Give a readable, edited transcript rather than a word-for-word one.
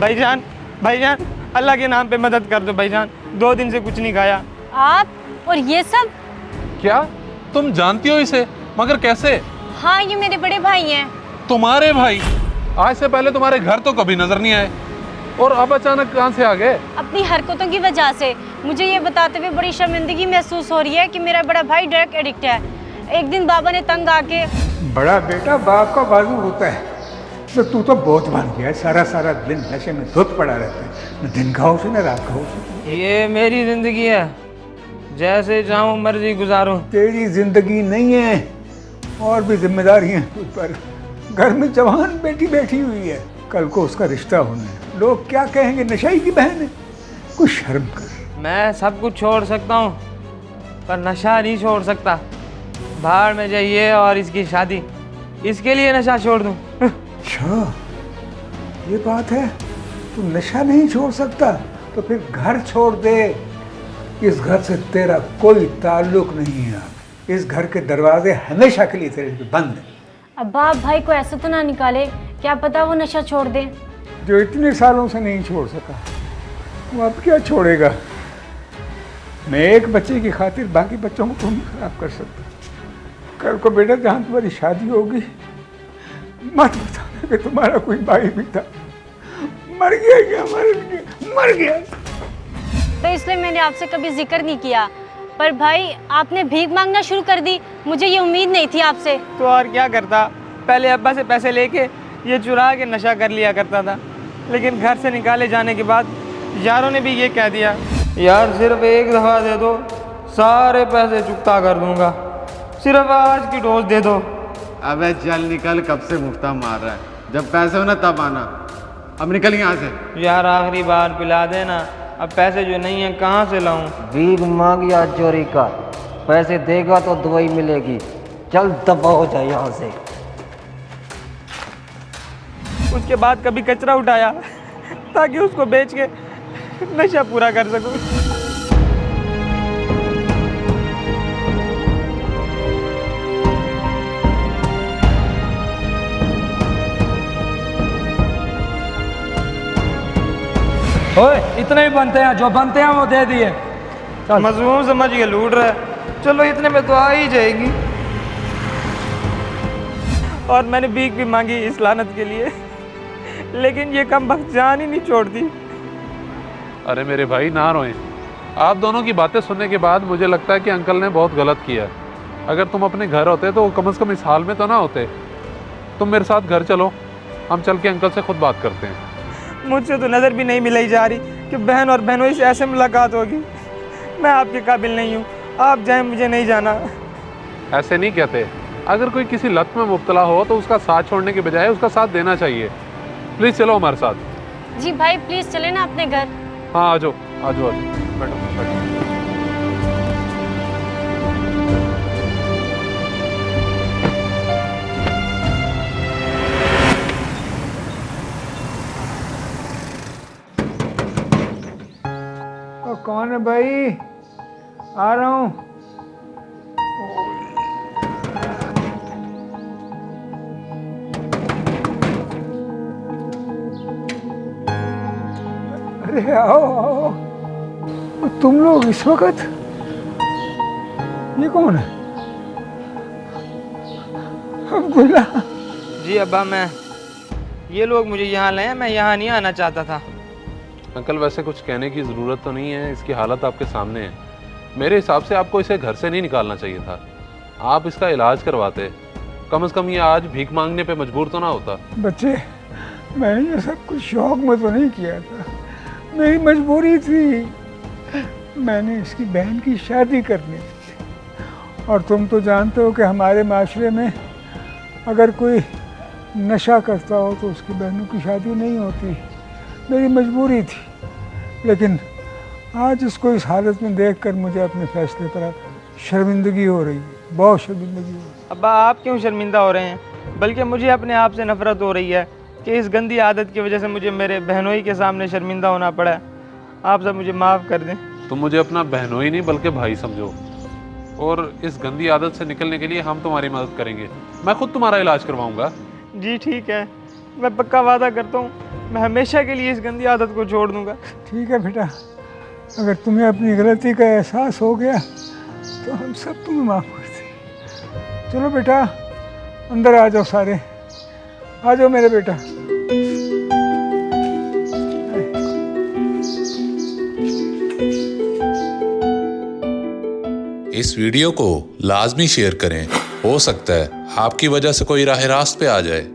भाईजान, भाईजान, अल्लाह के नाम पे मदद कर दो भाईजान, 2 दिन से कुछ नहीं खाया। आप और ये सब? क्या तुम जानती हो इसे? मगर कैसे? हाँ, ये मेरे बड़े भाई हैं। तुम्हारे भाई? आज से पहले तुम्हारे घर तो कभी नजर नहीं आए, और अब अचानक कहाँ से आ गए? अपनी हरकतों की वजह से मुझे ये बताते हुए बड़ी शर्मिंदगी महसूस हो रही है कि मेरा बड़ा भाई ड्रग एडिक्ट है। एक दिन बाबा ने तंग आके, बड़ा बेटा बाप का बाजू होता है, तो तू तो बहुत बन गया है, सारा दिन नशे में धुत पड़ा रहता है, न दिन का होश न रात का होश। ये मेरी जिंदगी है, जैसे चाहूँ मर्जी गुजारूं। तेरी जिंदगी नहीं है, और भी जिम्मेदारियां तुझ पर। घर में जवान बेटी बैठी हुई है, कल को उसका रिश्ता होना है, लोग क्या कहेंगे, नशाई की बहन है। कुछ शर्म कर। मैं सब कुछ छोड़ सकता हूँ, पर नशा नहीं छोड़ सकता। बाहर में जाइए और इसकी शादी, इसके लिए नशा छोड़ दूँ? अच्छा, ये बात है। तू नशा नहीं छोड़ सकता तो फिर घर छोड़ दे। इस घर से तेरा कोई ताल्लुक नहीं है। इस घर के दरवाजे हमेशा के लिए तेरे लिए बंद हैं। अब्बा आप भाई को ऐसे तो ना निकाले, क्या पता वो नशा छोड़ दे। जो इतने सालों से नहीं छोड़ सका, वो अब क्या छोड़ेगा? मैं एक बच्चे की खातिर बाकी बच्चों को तो नहीं खराब कर सकता। कल को बेटा जहाँ तुम्हारी शादी होगी, मत बताना कि तुम्हारा कोई भाई भी था। मर गया क्या? मर गया। तो इसलिए मैंने आपसे कभी जिक्र नहीं किया। पर भाई आपने भीख मांगना शुरू कर दी, मुझे ये उम्मीद नहीं थी आपसे। तो और क्या करता, पहले अब्बा से पैसे लेके ये चुरा के नशा कर लिया करता था, लेकिन घर से निकाले जाने के बाद यारों ने भी ये कह दिया, यार सिर्फ एक दफ़ा दे दो, सारे पैसे चुकता कर दूंगा, सिर्फ आज की डोज दे दो। अबे चल निकल, कब से मुफ्ता मार रहा है? जब पैसे हो ना तब आना, अब निकल यहाँ से। यार आखिरी बार पिला देना, अब पैसे जो नहीं है कहाँ से लाऊं? भीख मांग या चोरी कर, पैसे देगा तो दवाई मिलेगी। चल दबा हो जाए यहाँ से। उसके बाद कभी कचरा उठाया ताकि उसको बेच के नशा पूरा कर सकूं। ओए इतने ही बनते हैं, जो बनते हैं वो दे दिए। मजलूम समझ के लूट रहा है, चलो इतने में तो आ ही जाएगी। और मैंने भीख भी मांगी इस लानत के लिए, लेकिन ये कम वक्त जान ही नहीं छोड़ती। अरे मेरे भाई ना रोएं। आप दोनों की बातें सुनने के बाद मुझे लगता है कि अंकल ने बहुत गलत किया। अगर तुम अपने घर होते तो कम से कम इस हाल में तो ना होते। तुम मेरे साथ घर चलो, हम चल के अंकल से खुद बात करते हैं। मुझसे तो नज़र भी नहीं मिलाई जा रही कि बहन और बहनों से ऐसे मुलाकात होगी। मैं आपके काबिल नहीं हूँ, आप जाएं, मुझे नहीं जाना। ऐसे नहीं कहते। अगर कोई किसी लत में मुब्तला हो तो उसका साथ छोड़ने के बजाय उसका साथ देना चाहिए। प्लीज़ चलो हमारे साथ। जी भाई प्लीज चले ना अपने घर। हाँ आ जाओ आ जाओ, बैठो बैठो। कौन है भाई? आ रहा हूँ। अरे आओ आओ। तुम लोग इस वक्त? ये कौन है? अब्दुल्ला। जी अब्बा, मैं ये लोग मुझे यहाँ लाए हैं, मैं यहाँ नहीं आना चाहता था। अंकल वैसे कुछ कहने की ज़रूरत तो नहीं है, इसकी हालत आपके सामने है। मेरे हिसाब से आपको इसे घर से नहीं निकालना चाहिए था। आप इसका इलाज करवाते, कम से कम ये आज भीख मांगने पे मजबूर तो ना होता। बच्चे, मैंने ये सब कुछ शौक में तो नहीं किया था, मेरी मजबूरी थी। मैंने इसकी बहन की शादी करनी थी, और तुम तो जानते हो कि हमारे माशरे में अगर कोई नशा करता हो तो उसकी बहनों की शादी नहीं होती। मेरी मजबूरी थी, लेकिन आज इसको इस हालत में देखकर मुझे अपने फैसले पर शर्मिंदगी हो रही है, बहुत शर्मिंदगी हो रही है। अब्बा आप क्यों शर्मिंदा हो रहे हैं? बल्कि मुझे अपने आप से नफरत हो रही है कि इस गंदी आदत की वजह से मुझे मेरे बहनोई के सामने शर्मिंदा होना पड़ा है। आप सब मुझे माफ़ कर दें। तुम मुझे अपना बहनोई नहीं बल्कि भाई समझो, और इस गंदी आदत से निकलने के लिए हम तुम्हारी मदद करेंगे। मैं खुद तुम्हारा इलाज करवाऊंगा। जी ठीक है, मैं पक्का वादा करता हूँ मैं हमेशा के लिए इस गंदी आदत को छोड़ दूंगा। ठीक है बेटा, अगर तुम्हें अपनी गलती का एहसास हो गया तो हम सब तुम्हें माफ़ करते हैं। चलो बेटा, अंदर आ जाओ सारे, आ जाओ मेरे बेटा। इस वीडियो को लाजमी शेयर करें, हो सकता है आपकी वजह से कोई राह रास्त पे आ जाए।